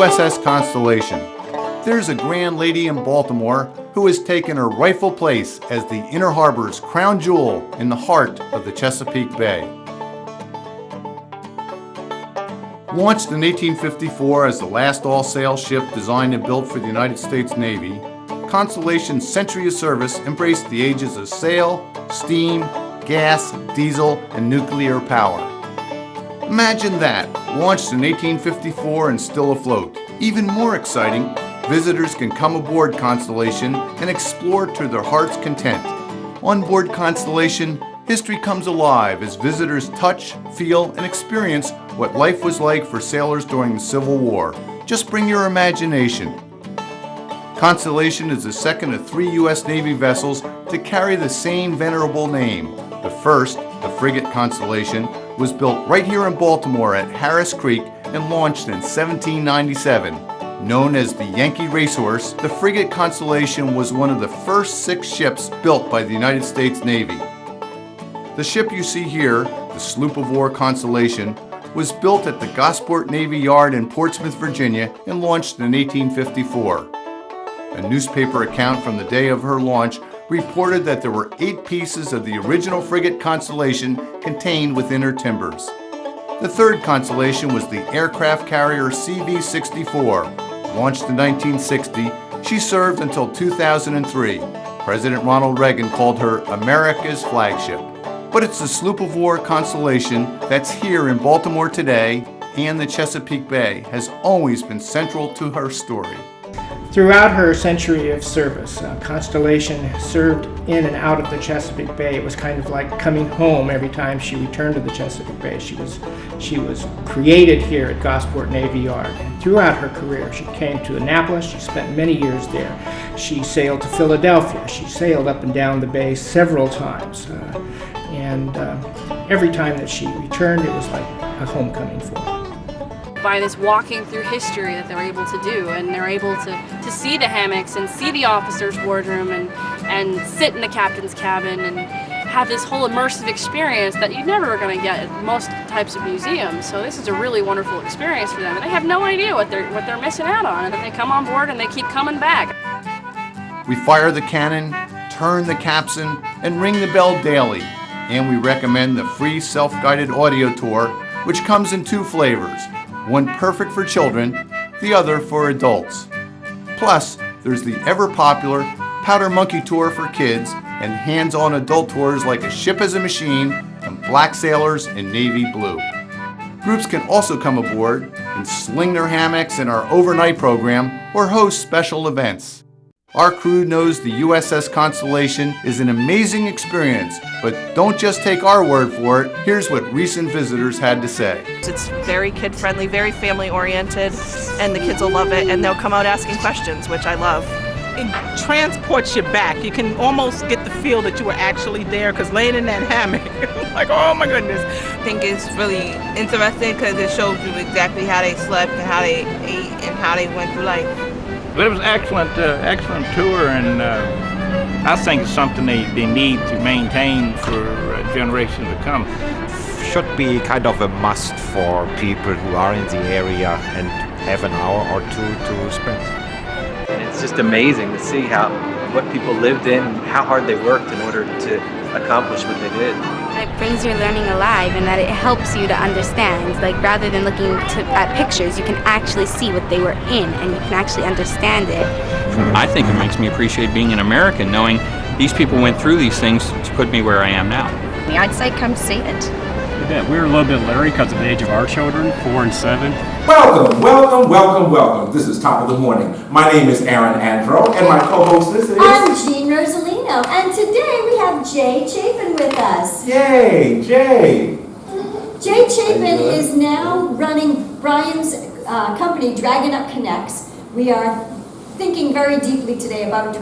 USS Constellation. There's a grand lady in Baltimore who has taken her rightful place as the Inner Harbor's crown jewel in the heart of the Chesapeake Bay. Launched in 1854 as the last all-sail ship designed and built for the United States Navy, Constellation's century of service embraced the ages of sail, steam, gas, diesel, and nuclear power. Imagine that, launched in 1854 and still afloat. Even more exciting, visitors can come aboard Constellation and explore to their heart's content. On board Constellation, history comes alive as visitors touch, feel, and experience what life was like for sailors during the Civil War. Just bring your imagination. Constellation is the second of 3 U.S. Navy vessels to carry the same venerable name. The first, the frigate Constellation, was built right here in Baltimore at Harris Creek and launched in 1797. Known as the Yankee Racehorse, the frigate Constellation was one of the first 6 ships built by the United States Navy. The ship you see here, the sloop of war Constellation, was built at the Gosport Navy Yard in Portsmouth, Virginia, and launched in 1854. A newspaper account from the day of her launch reported that there were 8 pieces of the original frigate Constellation contained within her timbers. The third Constellation was the aircraft carrier CV-64. Launched in 1960, she served until 2003. President Ronald Reagan called her America's flagship. But it's the sloop of war Constellation that's here in Baltimore today, and the Chesapeake Bay has always been central to her story. Throughout her century of service, Constellation served in and out of the Chesapeake Bay. It was kind of like coming home every time she returned to the Chesapeake Bay. She was created here at Gosport Navy Yard. And throughout her career, she came to Annapolis. She spent many years there. She sailed to Philadelphia. She sailed up and down the bay several times. Every time that she returned, it was like a homecoming for her. By this walking through history that they're able to do, and they're able to see the hammocks and see the officer's wardroom and sit in the captain's cabin and have this whole immersive experience that you never are going to get at most types of museums. So this is a really wonderful experience for them, and they have no idea what they're missing out on, and then they come on board and they keep coming back. We fire the cannon, turn the capstan, and ring the bell daily. And we recommend the free self-guided audio tour, which comes in 2 flavors. One perfect for children, the other for adults. Plus, there's the ever-popular Powder Monkey Tour for kids and hands-on adult tours like A Ship as a Machine and Black Sailors in Navy Blue. Groups can also come aboard and sling their hammocks in our overnight program or host special events. Our crew knows the USS Constellation is an amazing experience, but don't just take our word for it. Here's what recent visitors had to say. It's very kid-friendly, very family-oriented, and the kids will love it, and they'll come out asking questions, which I love. It transports you back. You can almost get the feel that you were actually there, because laying in that hammock, like, oh my goodness. I think it's really interesting because it shows you exactly how they slept and how they ate and how they went through life. But it was excellent tour, and I think it's something they need to maintain for generations to come. Should be kind of a must for people who are in the area and have an hour or 2 to spend. And it's just amazing to see what people lived in, how hard they worked in order to accomplish what they did. It brings your learning alive, and that it helps you to understand. Like, rather than looking at pictures, you can actually see what they were in, and you can actually understand it. I think it makes me appreciate being an American, knowing these people went through these things to put me where I am now. I'd say come see it. We're a little bit leery because of the age of our children, 4 and 7. Welcome, welcome, welcome, welcome. This is Top of the Morning. My name is Aaron Andro, and my co-hostess is... I'm Jean Rosalino, and today we have Jay Chapin with us. Yay, Jay! Jay Chapin is now running Brian's company, Dragon Up Connects. We are thinking very deeply today about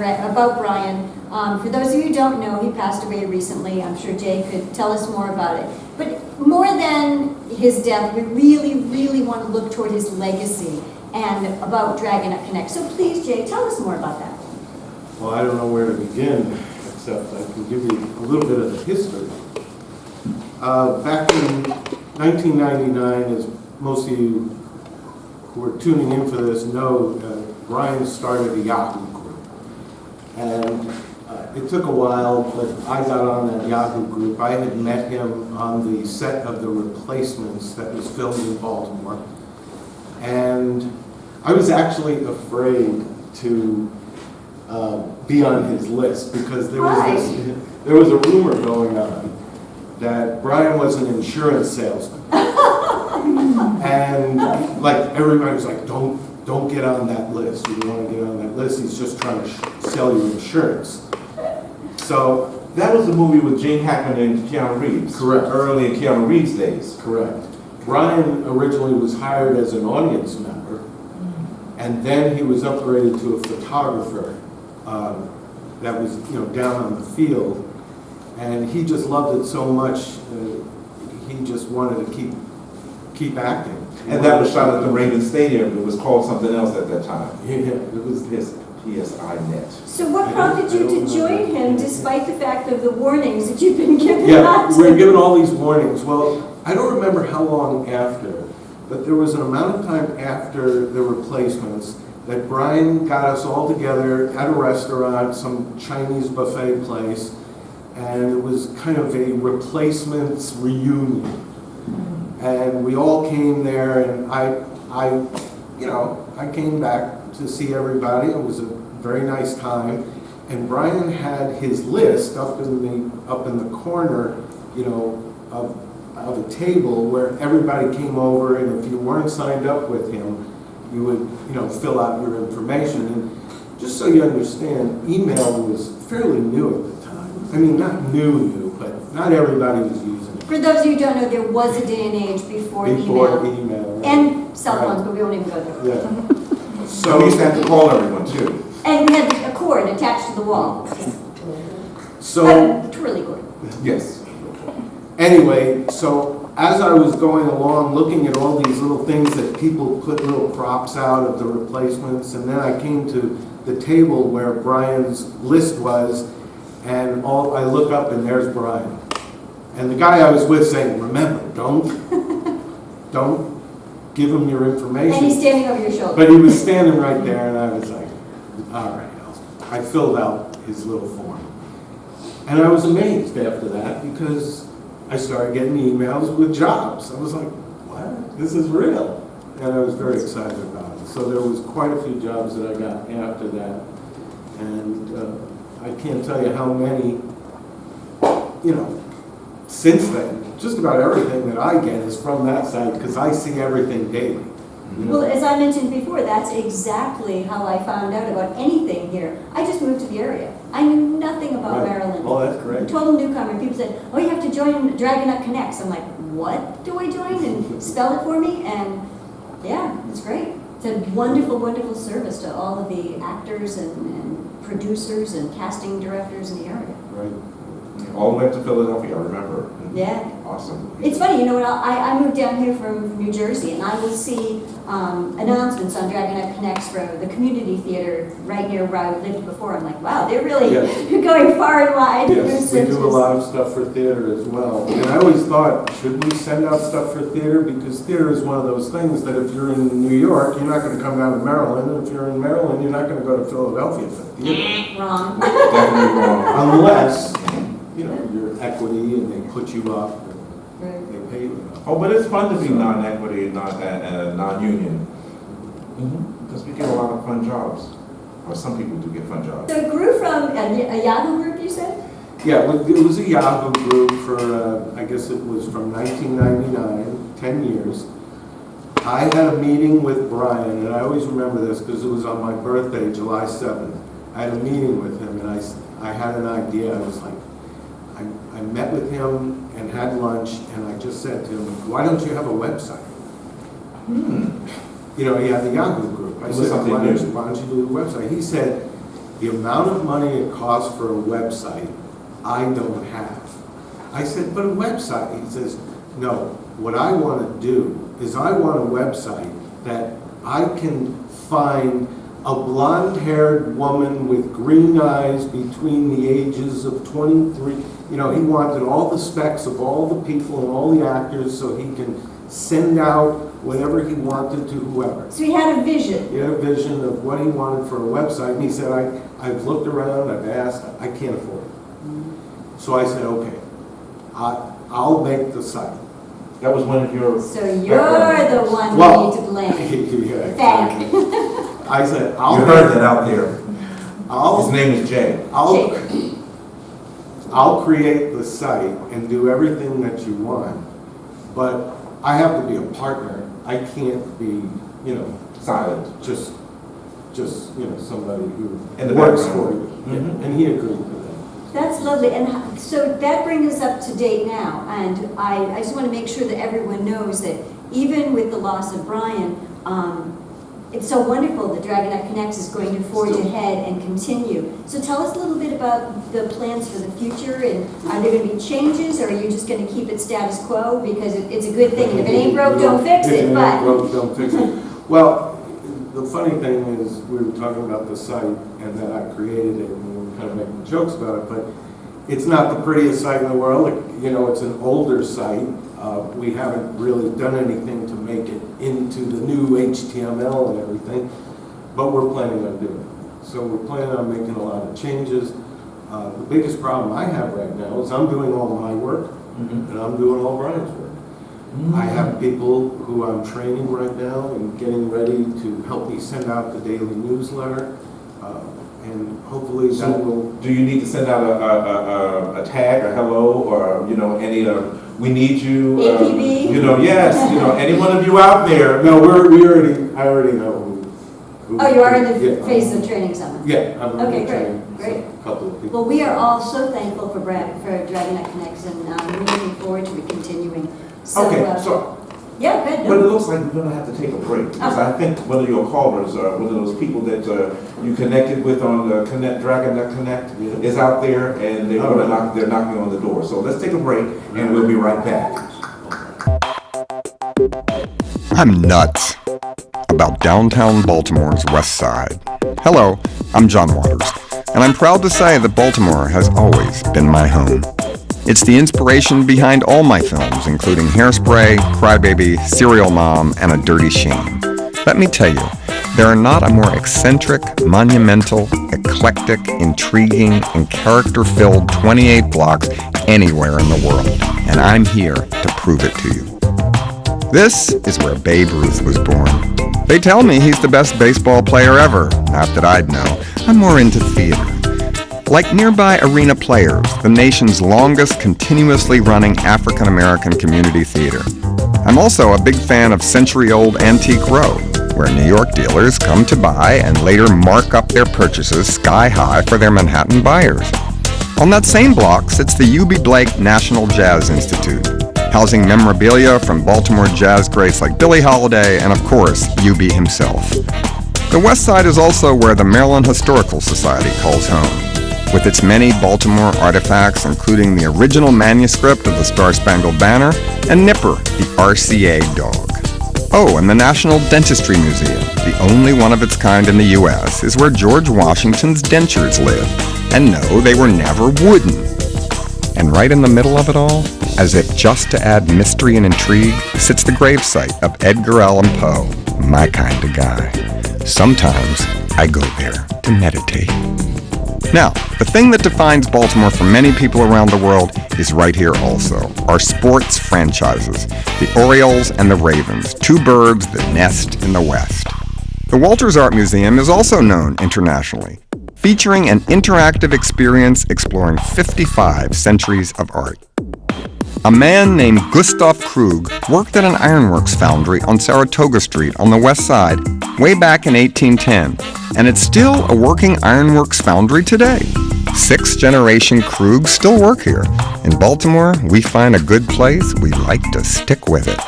Brian. For those of you who don't know, he passed away recently. I'm sure Jay could tell us more about it. But more than his death, we really, really want to look toward his legacy and about Dragon Up Connect. So please, Jay, tell us more about that. Well, I don't know where to begin, except I can give you a little bit of the history. Back in 1999, as most of you who are tuning in for this know Brian started a Yahoo group. And it took a while, but I got on that Yahoo group. I had met him on the set of The Replacements that was filmed in Baltimore. And I was actually afraid to be on his list because there was a rumor going on that Brian was an insurance salesman. And like everybody was like, don't get on that list. You don't want to get on that list. He's just trying to sell you insurance. So that was the movie with Gene Hackman and Keanu Reeves. Correct. Early in Keanu Reeves' days. Correct. Brian originally was hired as an audience member, and then he was upgraded to a photographer that was, down on the field, and he just loved it so much. He just wanted to keep acting. And that was shot at the Raven Stadium. It was called something else at that time. Yeah, it was his PSI Net. So what prompted you to join him despite the fact of the warnings that you've been given? Yeah, we were given all these warnings. Well, I don't remember how long after, but there was an amount of time after The Replacements that Brian got us all together at a restaurant, some Chinese buffet place, and it was kind of a Replacements reunion. And we all came there, and I came back to see everybody. It was a very nice time. And Brian had his list up in the corner, of a table where everybody came over, and if you weren't signed up with him, you would, fill out your information. And just so you understand, email was fairly new at the time. I mean, not new, but not everybody was using it. For those of you who don't know, there was a day and age before email. Right. And cell phones, but we won't even go there. Yeah. So we used to have to call everyone too. And we had a cord attached to the wall. So, Twirly cord. Yes. Anyway, so as I was going along looking at all these little things that people put little props out of The Replacements, and then I came to the table where Brian's list was, and I look up and there's Brian. And the guy I was with saying, remember, don't give him your information. And he's standing over your shoulder. But he was standing right there, and I was like, all right. I filled out his little form. And I was amazed after that because I started getting emails with jobs. I was like, what? This is real. And I was very excited about it. So there was quite a few jobs that I got after that. And I can't tell you how many, since then, just about everything that I get is from that site because I see everything daily. Well, as I mentioned before, that's exactly how I found out about anything here. I just moved to the area. I knew nothing about Maryland. Oh, that's great. Total newcomer. People said, oh, you have to join Dragon Up Connects. I'm like, what do I join? And spell it for me. And yeah, it's great. It's a wonderful, wonderful service to all of the actors and producers and casting directors in the area. Right. All the way up to Philadelphia, I remember. Yeah. Awesome. It's funny, I moved down here from New Jersey, and I will see announcements on Dragon Up Connects for the community theater right near where I lived before. I'm like, wow, they're really going far and wide. Yes, we do a lot of stuff for theater as well. And I always thought, should we send out stuff for theater? Because theater is one of those things that if you're in New York, you're not going to come down to Maryland. And if you're in Maryland, you're not going to go to Philadelphia for theater. Wrong. Definitely wrong. Unless, you're equity and they put you up. They pay you enough. Oh, but it's fun to be non-equity and non-union. Because we get a lot of fun jobs. Or some people do get fun jobs. So it grew from a Yahoo group, you said? Yeah, it was a Yahoo group for, I guess it was from 1999, 10 years. I had a meeting with Brian, and I always remember this because it was on my birthday, July 7th. I had a meeting with him, and I had an idea. I was like, I met with him and had lunch, and I just said to him, why don't you have a website? He had the Yahoo group. I said, why don't you do a website? He said, the amount of money it costs for a website, I don't have. I said, but a website? He says, no, what I want to do is I want a website that I can find a blonde-haired woman with green eyes between the ages of 23. He wanted all the specs of all the people and all the actors so he can send out whatever he wanted to whoever. So he had a vision. He had a vision of what he wanted for a website, and he said, I've looked around, I've asked, I can't afford it. So I said, okay, I'll make the site. That was one of your... So you're the one we need to blame. Yeah, Thank. I said, You heard that out there. His name is Jay. I'll create the site and do everything that you want, but I have to be a partner. I can't be, silent. Just somebody who In the works background. for you. Yeah. And he agreed with that. That's lovely. And so that brings us up to date now. And I just want to make sure that everyone knows that even with the loss of Brian, it's so wonderful that Dragonette Connects is going to forge ahead and continue. So tell us a little bit about the plans for the future, and are there going to be changes, or are you just going to keep it status quo because it's a good thing, and if it ain't broke, don't fix it. If it ain't broke, don't fix it. Well, the funny thing is, we were talking about the site, and then I created it, and we were kind of making jokes about it, but it's not the prettiest site in the world. It's an older site. We haven't really done anything to make it into the new HTML and everything, but we're planning on doing it. So we're planning on making a lot of changes. The biggest problem I have right now is I'm doing all my work, and I'm doing all Brian's work. I have people who I'm training right now and getting ready to help me send out the daily newsletter, and hopefully that will... Do you need to send out a tag, a hello, or any we need you? APB? Yes. Any one of you out there? No, I already know who. Oh, you are in the phase of training someone? Yeah, I'm okay, great. A couple of people. Well, we are all so thankful for Dragonette Connects, and we're looking forward to it continuing. Yeah, good. But it looks like we're going to have to take a break, because I think one of your callers, one of those people that you connected with on the Dragonette Connect is out there, and they're knocking on the door. So let's take a break, and we'll be right back. I'm nuts about downtown Baltimore's West Side. Hello, I'm John Waters, and I'm proud to say that Baltimore has always been my home. It's the inspiration behind all my films, including Hairspray, Crybaby, Serial Mom, and A Dirty Shame. Let me tell you, there are not a more eccentric, monumental, eclectic, intriguing, and character-filled 28 blocks anywhere in the world, and I'm here to prove it to you. This is where Babe Ruth was born. They tell me he's the best baseball player ever. Not that I'd know. I'm more into theater. Like nearby Arena Players, the nation's longest continuously running African-American community theater. I'm also a big fan of century-old Antique Row, where New York dealers come to buy and later mark up their purchases sky high for their Manhattan buyers. On that same block sits the U.B. Blake National Jazz Institute, housing memorabilia from Baltimore jazz greats like Billie Holiday and, of course, UB himself. The West Side is also where the Maryland Historical Society calls home, with its many Baltimore artifacts, including the original manuscript of the Star-Spangled Banner and Nipper, the RCA dog. Oh, and the National Dentistry Museum, the only one of its kind in the U.S., is where George Washington's dentures live. And no, they were never wooden. And right in the middle of it all, as if just to add mystery and intrigue, sits the gravesite of Edgar Allan Poe, my kind of guy. Sometimes I go there to meditate. Now, the thing that defines Baltimore for many people around the world is right here also. Our sports franchises, the Orioles and the Ravens, two birds that nest in the West. The Walters Art Museum is also known internationally, featuring an interactive experience exploring 55 centuries of art. A man named Gustav Krug worked at an ironworks foundry on Saratoga Street on the west side way back in 1810, and it's still a working ironworks foundry today. 6th-generation Krugs still work here. In Baltimore, we find a good place, we like to stick with it.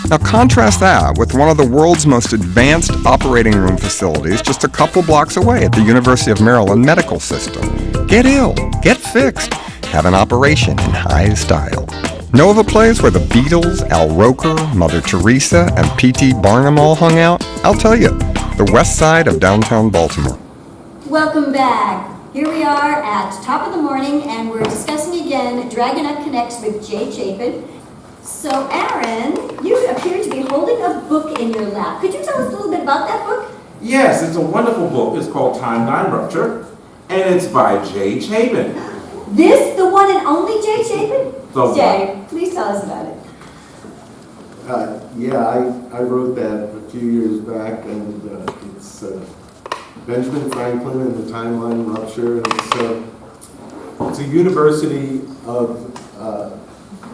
Now contrast that with one of the world's most advanced operating room facilities just a couple blocks away at the University of Maryland Medical System. Get ill, get fixed, have an operation in high style. Know of a place where the Beatles, Al Roker, Mother Teresa, and P.T. Barnum all hung out? I'll tell you, the west side of downtown Baltimore. Welcome back. Here we are at top of the morning, and we're discussing again Dragonette Connects with Jay Chapin. So, Aaron, you appear to be holding a book in your lap. Could you tell us a little bit about that book? Yes, it's a wonderful book. It's called Timeline Rupture, and it's by Jay Chapin. This, the one and only Jay Chapin? The Jay, please tell us about it. Yeah, I wrote that a few years back, and it's Benjamin Franklin and the Timeline Rupture. And it's a University of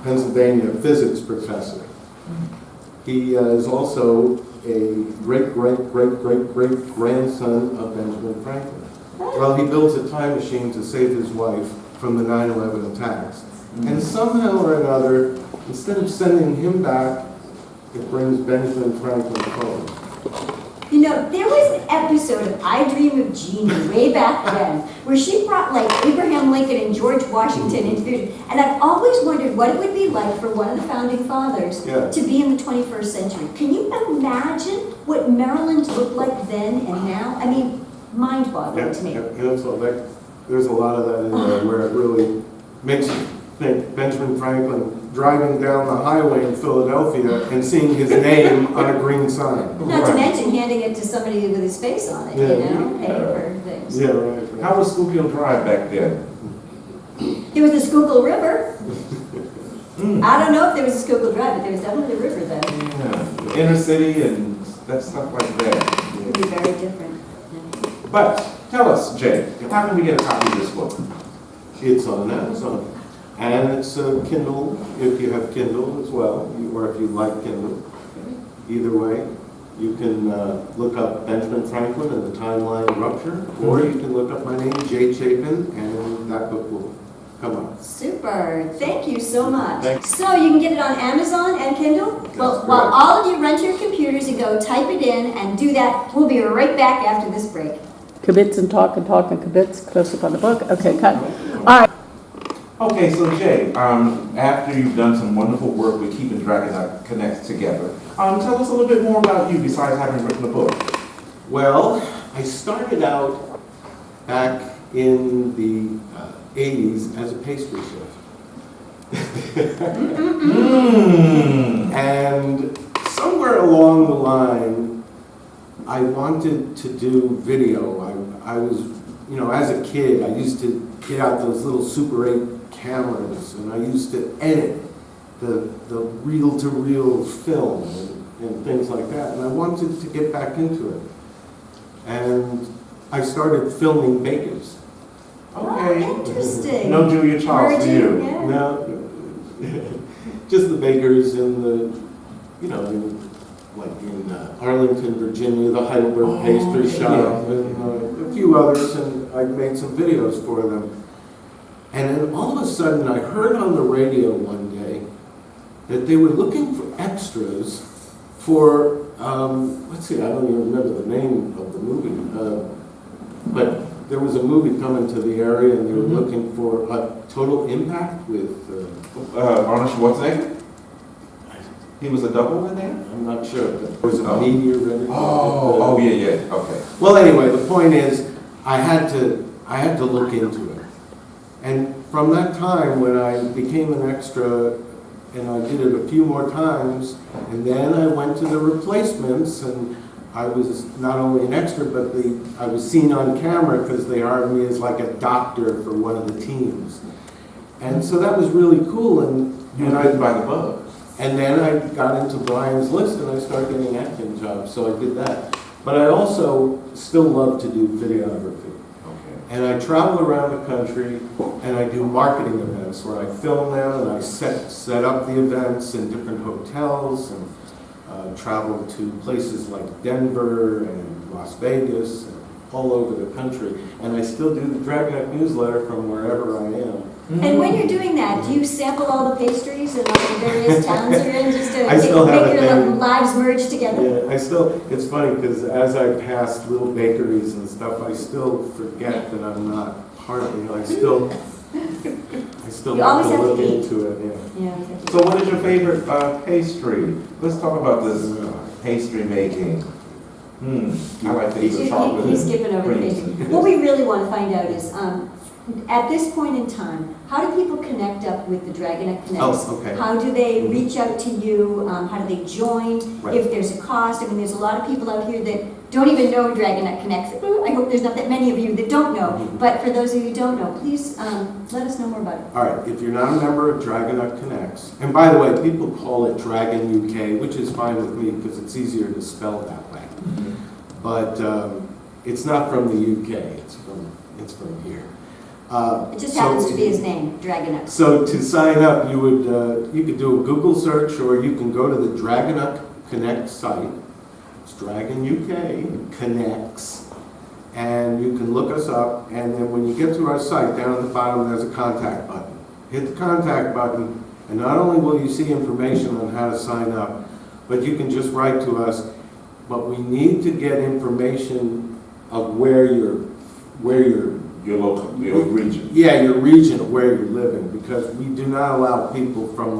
Pennsylvania physics professor. He is also a great-great-great-great-grandson of Benjamin Franklin. Well, he builds a time machine to save his wife from the 9/11 attacks. And somehow or another, instead of sending him back, it brings Benjamin Franklin forward. You know, there was an episode of I Dream of Jeannie way back then where she brought like Abraham Lincoln and George Washington interviewed, and I've always wondered what it would be like for one of the founding fathers to be in the 21st century. Can you imagine what Maryland looked like then and now? I mean, mind-boggling to me. There's a lot of that in there where it really makes you think Benjamin Franklin driving down the highway in Philadelphia and seeing his name on a green sign. Not to mention handing it to somebody with his face on it, you know, paying for things. Yeah, right. How was Schuylkill Drive back then? There was the Schuylkill River. I don't know if there was a Schuylkill Drive, but there was definitely a river then. Yeah, the inner city and that stuff like that. It would be very different. But tell us, Jay, how can we get a copy of this book? It's on Amazon. And it's a Kindle, if you have Kindle as well, or if you like Kindle. Either way, you can look up Benjamin Franklin and the Timeline Rupture, or you can look up my name, Jay Chapin, and that book will come up. Super. Thank you so much. Thanks. So you can get it on Amazon and Kindle? Well, while all of you run to your computers and go type it in and do that, we'll be right back after this break. Kibitz and talk and kibitz, close up on the book. Okay, cut. All right. Okay, so Jay, after you've done some wonderful work with keeping Dragon Connect together, tell us a little bit more about you besides having written a book. Well, I started out back in the 80s as a pastry chef. And somewhere along the line, I wanted to do video. I was, you know, as a kid, I used to get out those little Super 8 cameras, and I used to edit the reel-to-reel film and things like that, and I wanted to get back into it. And I started filming bakers. Okay. Oh, interesting. No Julia Childs for you. Yeah. No, just the bakers in the, you know, in Arlington, Virginia, the Heidelberg Pastry Shop, and a few others, and I made some videos for them. And then all of a sudden I heard on the radio one day that they were looking for extras for, let's see, I don't even remember the name of the movie, but there was a movie coming to the area and they were looking for Total Impact with Arnold Schwarzenegger? He was a double in there? I'm not sure, but there was a meteor ready. Oh, yeah, okay. Well, anyway, the point is, I had to look into it. And from that time, when I became an extra, and I did it a few more times, and then I went to the replacements, and I was not only an extra, but I was seen on camera because they hired me as like a doctor for one of the teams. And so that was really cool. And I did by the bug. And then I got into Brian's list and I started getting acting jobs, so I did that. But I also still love to do videography. And I travel around the country and I do marketing events where I film them and I set up the events in different hotels and travel to places like Denver and Las Vegas and all over the country. And I still do the Dragnet newsletter from wherever I am. And when you're doing that, do you sample all the pastries and all the various towns you're in just to I still have make it your there. lives merge together? Yeah, it's funny because as I pass little bakeries and stuff, I still forget that I'm not part of it. I still You have always to have to look eat. into it, yeah. So what is your favorite pastry? Let's talk about this pastry making. I like things with chocolate. He's skipping over the pastry. What we really want to find out is, At this point in time, how do people connect up with the Dragonette Connects? Oh, okay. How do they reach out to you? How do they join? Right. If there's a cost, I mean, there's a lot of people out here that don't even know Dragonette Connects. I hope there's not that many of you that don't know, but for those of you who don't know, please let us know more about it. All right, if you're not a member of Dragonette Connects, and by the way, people call it Dragon UK, which is fine with me because it's easier to spell that way. But it's not from the UK, it's from here. It just happens to be his name, Dragonette. So to sign up, you could do a Google search, or you can go to the Dragonette Connect site. It's Dragon UK Connects, and you can look us up. And then when you get to our site, down at the bottom, there's a contact button. Hit the contact button, and not only will you see information on how to sign up, but you can just write to us. But we need to get information of where you're Your local, your region. yeah, your region of where you're living, because we do not allow people from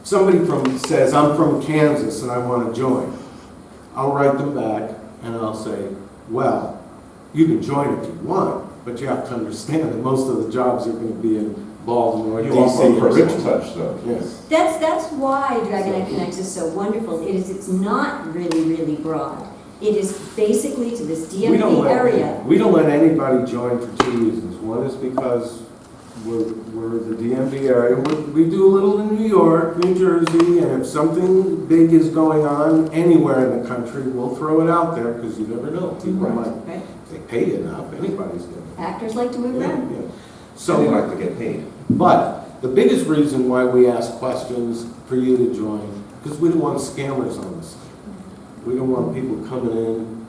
somebody says, I'm from Kansas and I want to join. I'll write them back and I'll say, well, you can join if you want, but you have to understand that most of the jobs are going to be in Baltimore, You DC, offer personal Richmond. touch, though. Yes. That's why Dragonette Connects is so wonderful. It's not really broad. It is basically to this DMV area. We don't let anybody join for two reasons. One is because we're the DMV area. We do a little in New York, New Jersey, and if something big is going on anywhere in the country, we'll throw it out there because you never know. People might, if they pay enough, anybody's going to. Actors like to move around. Yeah. So they like to get paid. But the biggest reason why we ask questions for you to join, because we don't want scammers on the site. We don't want people coming in.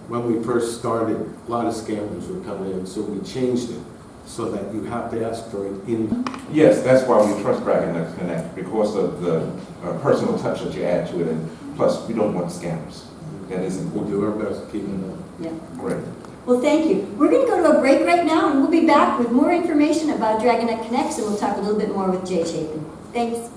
When we first started, a lot of scammers were coming in, so we changed it so that you have to ask for it in. Yes, that's why we trust Dragonette Connect, because of the personal touch that you add to it, and plus, we don't want scammers. That is important. We'll do our best to keep it up. Yeah. Great. Well, thank you. We're going to go to a break right now, and we'll be back with more information about Dragonette Connects, and we'll talk a little bit more with Jay Chapin. Thanks.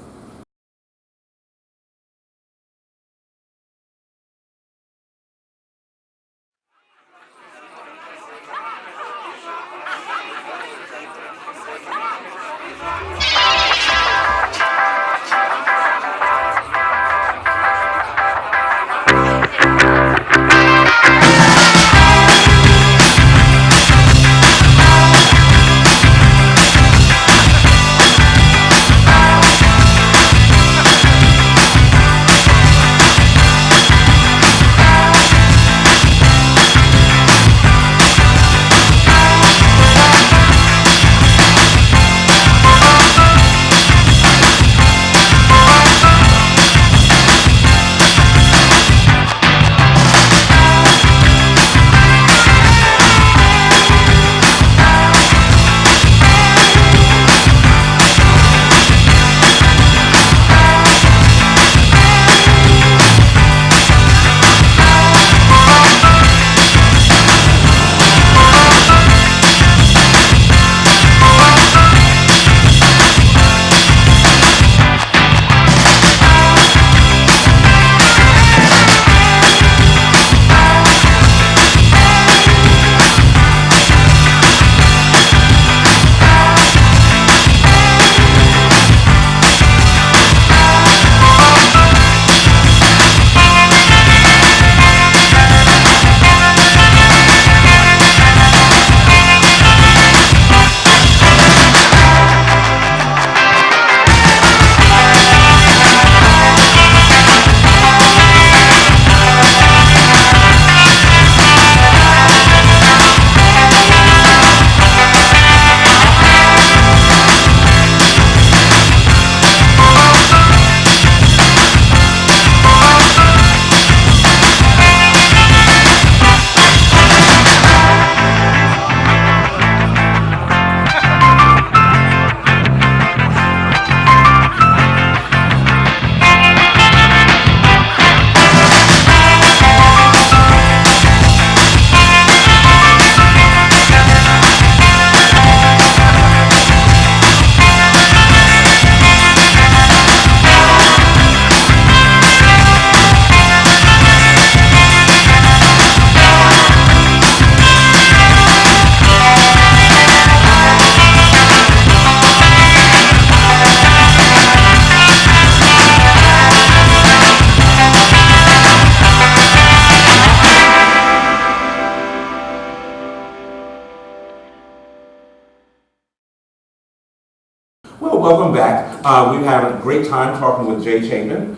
We're having a great time talking with Jay Chapin.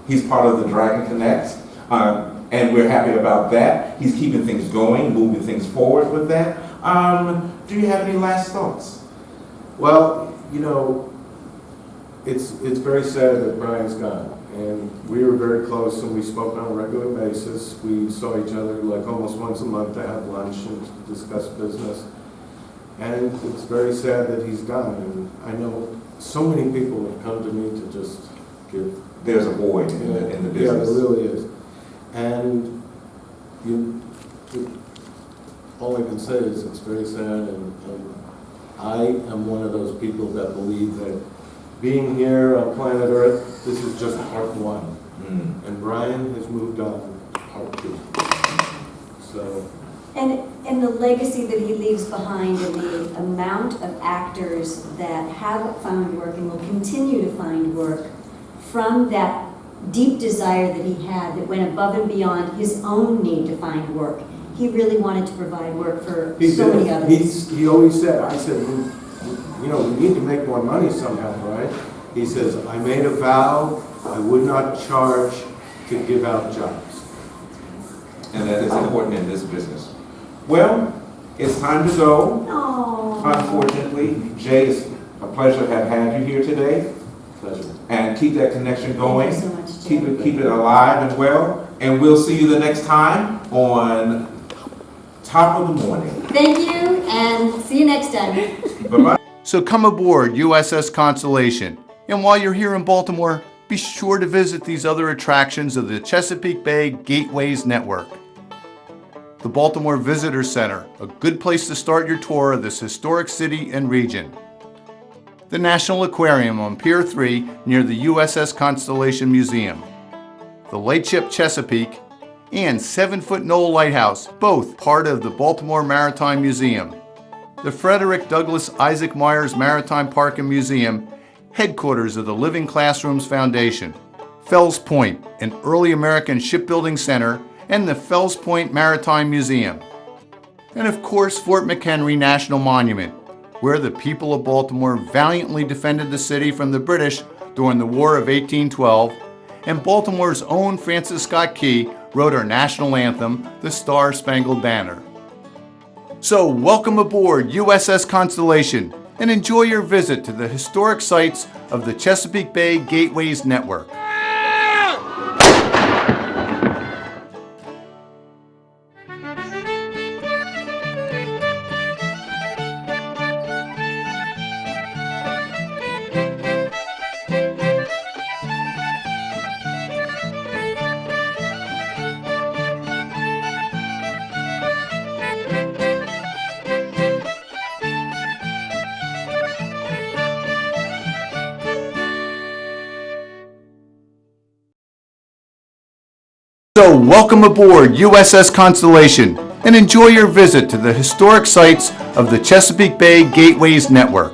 He's part of the Dragon Connects, and we're happy about that. He's keeping things going, moving things forward with that. Do you have any last thoughts? Well, it's very sad that Brian's gone. And we were very close and we spoke on a regular basis. We saw each other like almost once a month to have lunch and to discuss business. And it's very sad that he's gone. And I know so many people have come to me to just give. There's a void in the business. Yeah, there really is. And all I can say is it's very sad. And I am one of those people that believe that being here on planet Earth, this is just part one. And Brian has moved on to part two. So. And the legacy that he leaves behind and the amount of actors that have found work and will continue to find work from that deep desire that he had that went above and beyond his own need to find work. He really wanted to provide work for so many others. He always said, I said, we need to make more money somehow, right? He says, I made a vow I would not charge to give out jobs. And that is important in this business. Well, it's time to go. Aww. Unfortunately, Jay, it's a pleasure to have had you here today. Pleasure. And keep that connection going. Thank you so much, Jay. Keep it alive and well. And we'll see you the next time on Top of the Morning. Thank you, and see you next time. Bye-bye. So come aboard USS Constellation. And while you're here in Baltimore, be sure to visit these other attractions of the Chesapeake Bay Gateways Network. The Baltimore Visitor Center, a good place to start your tour of this historic city and region. The National Aquarium on Pier 3 near the USS Constellation Museum. The Lightship Chesapeake and 7-Foot Knoll Lighthouse, both part of the Baltimore Maritime Museum. The Frederick Douglass Isaac Myers Maritime Park and Museum, headquarters of the Living Classrooms Foundation. Fells Point, an early American shipbuilding center, and the Fells Point Maritime Museum. And of course, Fort McHenry National Monument, where the people of Baltimore valiantly defended the city from the British during the War of 1812, and Baltimore's own Francis Scott Key wrote our national anthem, the Star-Spangled Banner. So welcome aboard USS Constellation and enjoy your visit to the historic sites of the Chesapeake Bay Gateways Network. So welcome aboard USS Constellation and enjoy your visit to the historic sites of the Chesapeake Bay Gateways Network.